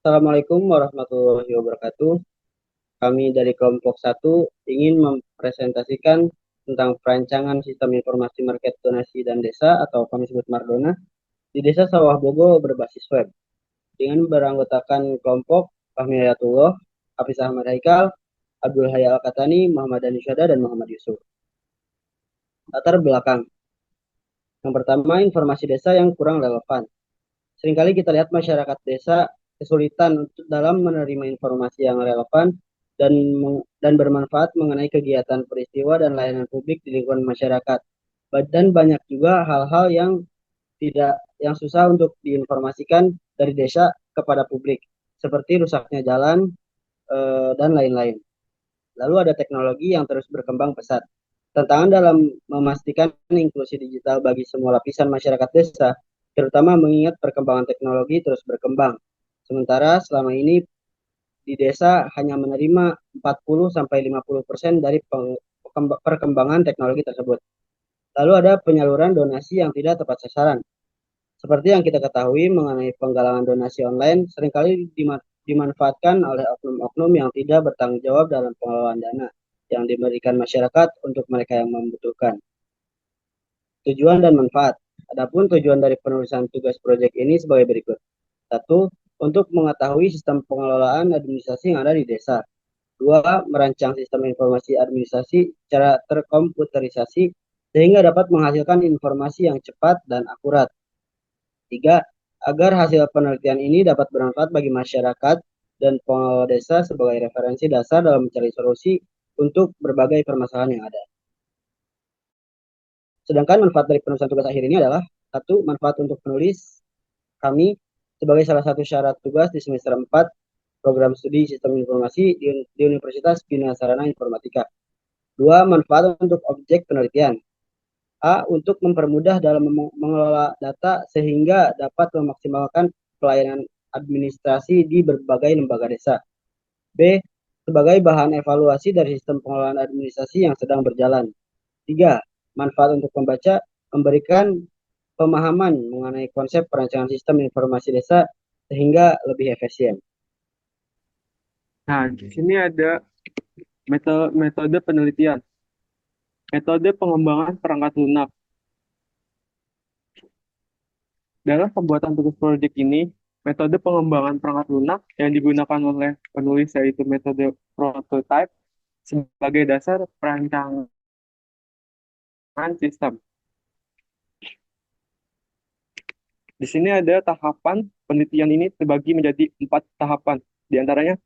Assalamualaikum warahmatullahi wabarakatuh. Kami dari kelompok satu ingin mempresentasikan tentang perancangan sistem informasi market donasi dan desa atau kami sebut Mardona di Desa Sawah Bogo berbasis web dengan beranggotakan kelompok Fahmi Hayatullah, Hafiz Ahmad Haikal, Abdul Hayal Al-Katani, Muhammad Dani Syada, dan Muhammad Yusuf. Latar belakang. Yang pertama, informasi desa yang kurang relevan. Seringkali kita lihat masyarakat desa kesulitan untuk dalam menerima informasi yang relevan dan bermanfaat mengenai kegiatan peristiwa dan layanan publik di lingkungan masyarakat. Dan banyak juga hal-hal yang tidak yang susah untuk diinformasikan dari desa kepada publik, seperti rusaknya jalan dan lain-lain. Lalu ada teknologi yang terus berkembang pesat. Tantangan dalam memastikan inklusi digital bagi semua lapisan masyarakat desa, terutama mengingat perkembangan teknologi terus berkembang. Sementara selama ini di desa hanya menerima 40 sampai 50% dari perkembangan teknologi tersebut. Lalu ada penyaluran donasi yang tidak tepat sasaran. Seperti yang kita ketahui mengenai penggalangan donasi online seringkali dimanfaatkan oleh oknum-oknum yang tidak bertanggung jawab dalam pengelolaan dana yang diberikan masyarakat untuk mereka yang membutuhkan. Tujuan dan manfaat. Adapun tujuan dari penulisan tugas proyek ini sebagai berikut. Satu, untuk mengetahui sistem pengelolaan administrasi yang ada di desa. Dua, merancang sistem informasi administrasi secara terkomputerisasi sehingga dapat menghasilkan informasi yang cepat dan akurat. Tiga, agar hasil penelitian ini dapat bermanfaat bagi masyarakat dan pengelola desa sebagai referensi dasar dalam mencari solusi untuk berbagai permasalahan yang ada. Sedangkan manfaat dari penulisan tugas akhir ini adalah satu, manfaat untuk penulis kami sebagai salah satu syarat tugas di semester 4 program studi sistem informasi di Universitas Bina Sarana Informatika. Dua, manfaat untuk objek penelitian. A, untuk mempermudah dalam mengelola data sehingga dapat memaksimalkan pelayanan administrasi di berbagai lembaga desa. B, sebagai bahan evaluasi dari sistem pengelolaan administrasi yang sedang berjalan. Tiga, manfaat untuk pembaca memberikan pemahaman mengenai konsep perancangan sistem informasi desa sehingga lebih efisien. Nah, di sini ada metode penelitian, metode pengembangan perangkat lunak. Dalam pembuatan tugas proyek ini, metode pengembangan perangkat lunak yang digunakan oleh penulis yaitu metode prototype sebagai dasar perancangan sistem. Di sini ada tahapan penelitian ini terbagi menjadi 4 tahapan. Di antaranya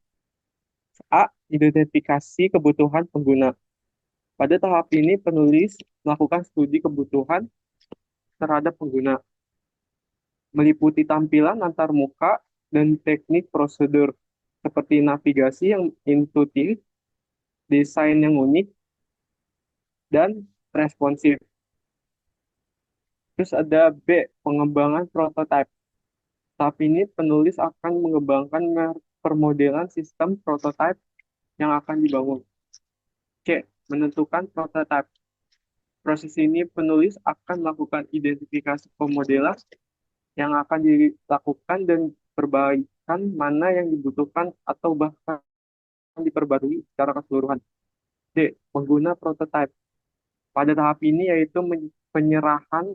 A, identifikasi kebutuhan pengguna. Pada tahap ini penulis melakukan studi kebutuhan terhadap pengguna, meliputi tampilan antar muka dan teknik prosedur seperti navigasi yang intuitif, desain yang unik, dan responsif. Terus ada B, pengembangan prototipe. Tahap ini penulis akan mengembangkan permodelan sistem prototipe yang akan dibangun. C, menentukan prototipe. Proses ini penulis akan melakukan identifikasi pemodelan yang akan dilakukan dan perbaikan mana yang dibutuhkan atau bahkan diperbarui secara keseluruhan. D, pengguna prototipe. Pada tahap ini yaitu penyerahan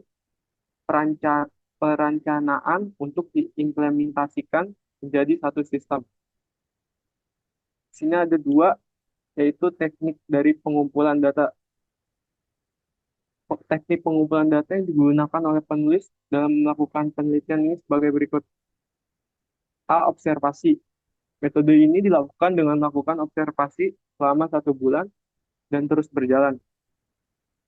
perencanaan untuk diimplementasikan menjadi satu sistem. Di sini ada dua, yaitu teknik dari pengumpulan data. Teknik pengumpulan data yang digunakan oleh penulis dalam melakukan penelitian ini sebagai berikut. A, observasi. Metode ini dilakukan dengan melakukan observasi selama 1 bulan dan terus berjalan.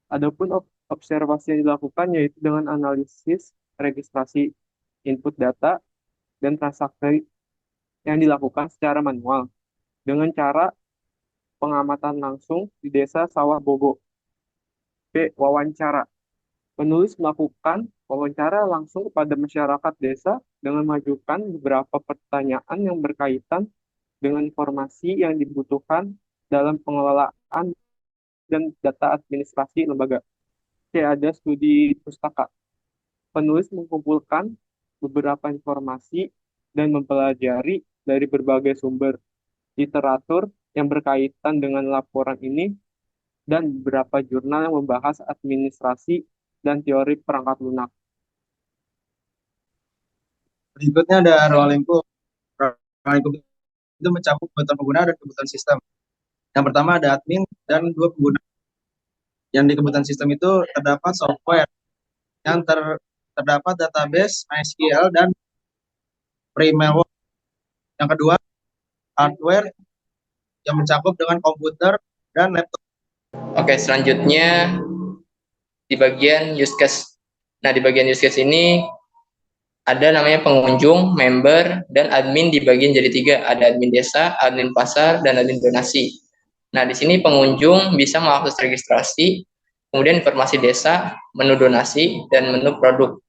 Adapun observasi yang dilakukan yaitu dengan analisis registrasi input data dan transaksi yang dilakukan secara manual dengan cara pengamatan langsung di desa Sawah Bogo. B, wawancara. Penulis melakukan wawancara langsung kepada masyarakat desa dengan mengajukan beberapa pertanyaan yang berkaitan dengan informasi yang dibutuhkan dalam pengelolaan dan data administrasi lembaga. C, ada studi pustaka. Penulis mengumpulkan beberapa informasi dan mempelajari dari berbagai sumber literatur yang berkaitan dengan laporan ini dan beberapa jurnal yang membahas administrasi dan teori perangkat lunak. Berikutnya ada ruang lingkup. Ruang lingkup itu mencakup kebutuhan pengguna dan kebutuhan sistem. Yang pertama ada admin dan dua pengguna. Yang di kebutuhan sistem itu terdapat software, yang terdapat database MySQL dan Primeware. Yang kedua, hardware yang mencakup dengan komputer dan laptop. Oke, selanjutnya di bagian use case. Nah, di bagian use case ini ada namanya pengunjung, member, dan admin dibagi jadi 3. Ada admin desa, admin pasar, dan admin donasi. Nah, di sini pengunjung bisa mengakses registrasi, kemudian informasi desa, menu donasi, dan menu produk.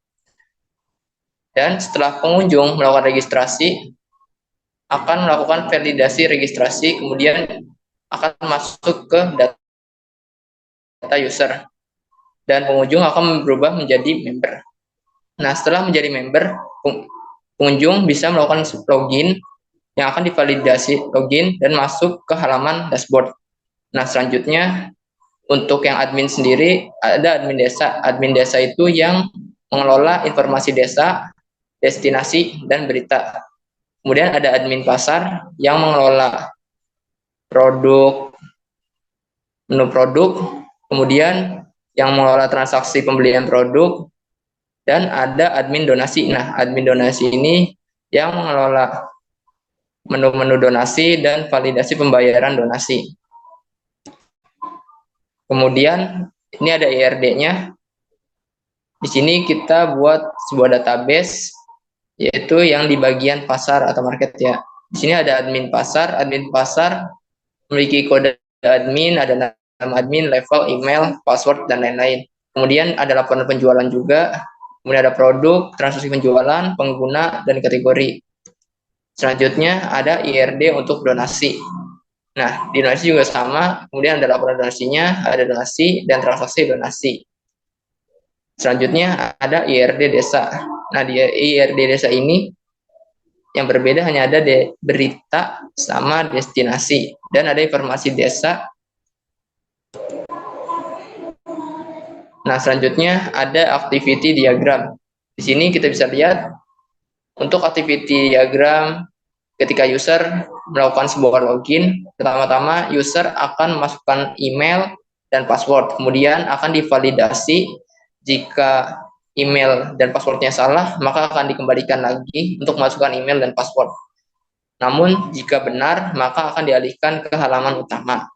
Dan setelah pengunjung melakukan registrasi, akan melakukan validasi registrasi, kemudian akan masuk ke data user. Dan pengunjung akan berubah menjadi member. Nah, setelah menjadi member, pengunjung bisa melakukan login yang akan divalidasi login dan masuk ke halaman dashboard. Nah, selanjutnya untuk yang admin sendiri ada admin desa. Admin desa itu yang mengelola informasi desa, destinasi, dan berita. Kemudian ada admin pasar yang mengelola produk, menu produk, kemudian yang mengelola transaksi pembelian produk, dan ada admin donasi. Nah, admin donasi ini yang mengelola menu-menu donasi dan validasi pembayaran donasi. Kemudian ini ada IRD-nya. Di sini kita buat sebuah database, yaitu yang di bagian pasar atau market ya. Di sini ada admin pasar memiliki kode admin, ada nama admin, level, email, password, dan lain-lain. Kemudian ada laporan penjualan juga, kemudian ada produk, transaksi penjualan, pengguna, dan kategori. Selanjutnya ada IRD untuk donasi. Nah, di donasi juga sama, kemudian ada laporan donasinya, ada donasi, dan transaksi donasi. Selanjutnya ada IRD desa. Nah, di IRD desa ini yang berbeda hanya ada berita sama destinasi, dan ada informasi desa. Nah, selanjutnya ada activity diagram. Di sini kita bisa lihat untuk activity diagram ketika user melakukan sebuah login, pertama-tama user akan memasukkan email dan password, kemudian akan divalidasi. Jika email dan passwordnya salah, maka akan dikembalikan lagi untuk masukkan email dan password. Namun, jika benar, maka akan dialihkan ke halaman utama.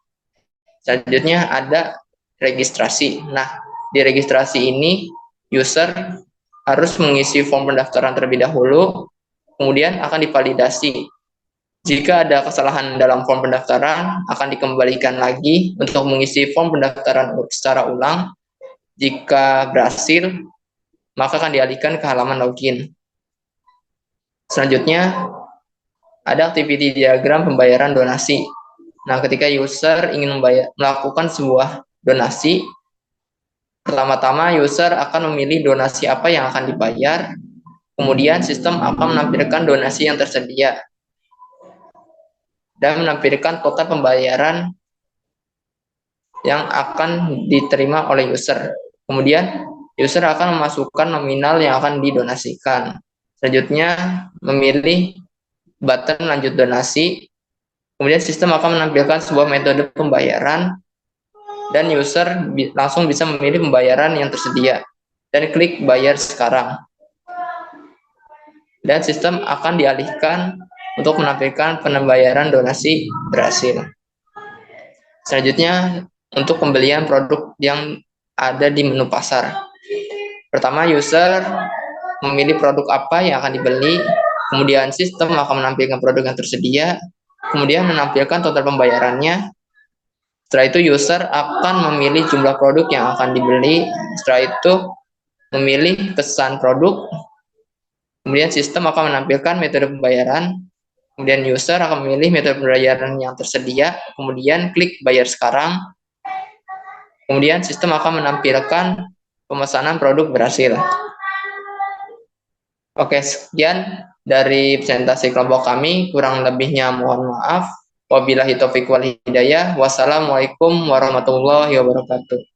Selanjutnya ada registrasi. Nah, di registrasi ini, user harus mengisi form pendaftaran terlebih dahulu, kemudian akan divalidasi. Jika ada kesalahan dalam form pendaftaran, akan dikembalikan lagi untuk mengisi form pendaftaran secara ulang. Jika berhasil, maka akan dialihkan ke halaman login. Selanjutnya, ada activity diagram pembayaran donasi. Nah, ketika user ingin melakukan sebuah donasi, pertama-tama user akan memilih donasi apa yang akan dibayar, kemudian sistem akan menampilkan donasi yang tersedia, dan menampilkan total pembayaran yang akan diterima oleh user. Kemudian, user akan memasukkan nominal yang akan didonasikan. Selanjutnya, memilih button lanjut donasi. Kemudian, sistem akan menampilkan sebuah metode pembayaran, dan user langsung bisa memilih pembayaran yang tersedia. Dan klik bayar sekarang. Dan sistem akan dialihkan untuk menampilkan pembayaran donasi berhasil. Selanjutnya, untuk pembelian produk yang ada di menu pasar. Pertama, user memilih produk apa yang akan dibeli, kemudian sistem akan menampilkan produk yang tersedia, kemudian menampilkan total pembayarannya. Setelah itu, user akan memilih jumlah produk yang akan dibeli. Setelah itu, memilih pesan produk, kemudian sistem akan menampilkan metode pembayaran, kemudian user akan memilih metode pembayaran yang tersedia, kemudian klik bayar sekarang. Kemudian sistem akan menampilkan pemesanan produk berhasil. Oke, sekian dari presentasi kelompok kami. Kurang lebihnya mohon maaf. Wabillahi taufiq wal hidayah. Wassalamualaikum warahmatullahi wabarakatuh.